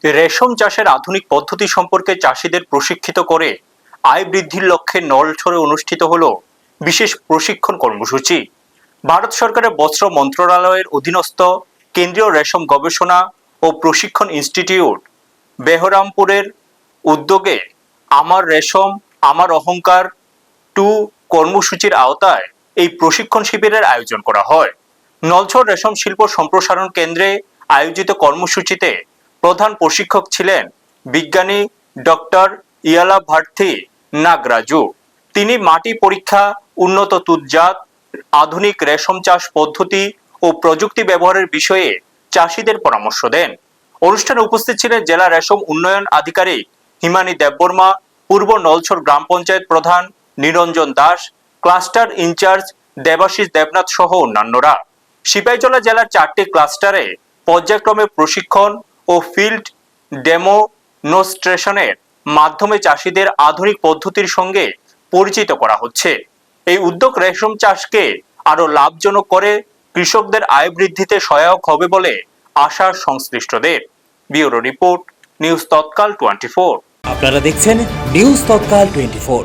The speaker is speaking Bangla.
রেশম চাষের আধুনিক পদ্ধতি সম্পর্কে চাষিদের প্রশিক্ষিত করে আয় বৃদ্ধির লক্ষ্যে নলছড়ে অনুষ্ঠিত হলো বিশেষ প্রশিক্ষণ কর্মসূচি। ভারত সরকারের বস্ত্র মন্ত্রণালয়ের অধীনস্থ কেন্দ্রীয় রেশম গবেষণা ও প্রশিক্ষণ ইনস্টিটিউট বেহরামপুরের উদ্যোগে আমার রেশম আমার অহংকার 2 কর্মসূচির আওতায় এই প্রশিক্ষণ শিবিরের আয়োজন করা হয়। নলছড় রেশম শিল্প সম্প্রসারণ কেন্দ্রে আয়োজিত কর্মসূচিতে প্রধান প্রশিক্ষক ছিলেন বিজ্ঞানী ডক্টর ইয়ালা ভারথী নাগরাজু। তিনি মাটি পরীক্ষা, উন্নত তুঁতজাত, আধুনিক রেশম চাষ পদ্ধতি ও প্রযুক্তি ব্যবহারের বিষয়ে চাষিদের পরামর্শ দেন। অনুষ্ঠানে উপস্থিত ছিলেন জেলা রেশম উন্নয়ন আধিকারিক হিমানী দেববর্মা, পূর্ব নলছড় গ্রাম পঞ্চায়েত প্রধান নিরঞ্জন দাস, ক্লাস্টার ইনচার্জ দেবাশিস দেবনাথ সহ অন্যান্যরা। সিপাহীজলা জেলার 4টি ক্লাস্টারে পর্যায়ক্রমে প্রশিক্ষণ ও ফিল্ড ডেমোনস্ট্রেশনের মাধ্যমে চাষিদের আধুনিক পদ্ধতির সঙ্গে পরিচিত করা হচ্ছে। এই উদ্যোগ রেশম চাষকে আরো লাভজনক করে কৃষকদের আয় বৃদ্ধিতে সহায়ক হবে বলে আশা সংশ্লিষ্টদের। ব্যুরো রিপোর্ট, নিউজ তৎকাল 24। আপনারা দেখছেন নিউজ তৎকাল 24।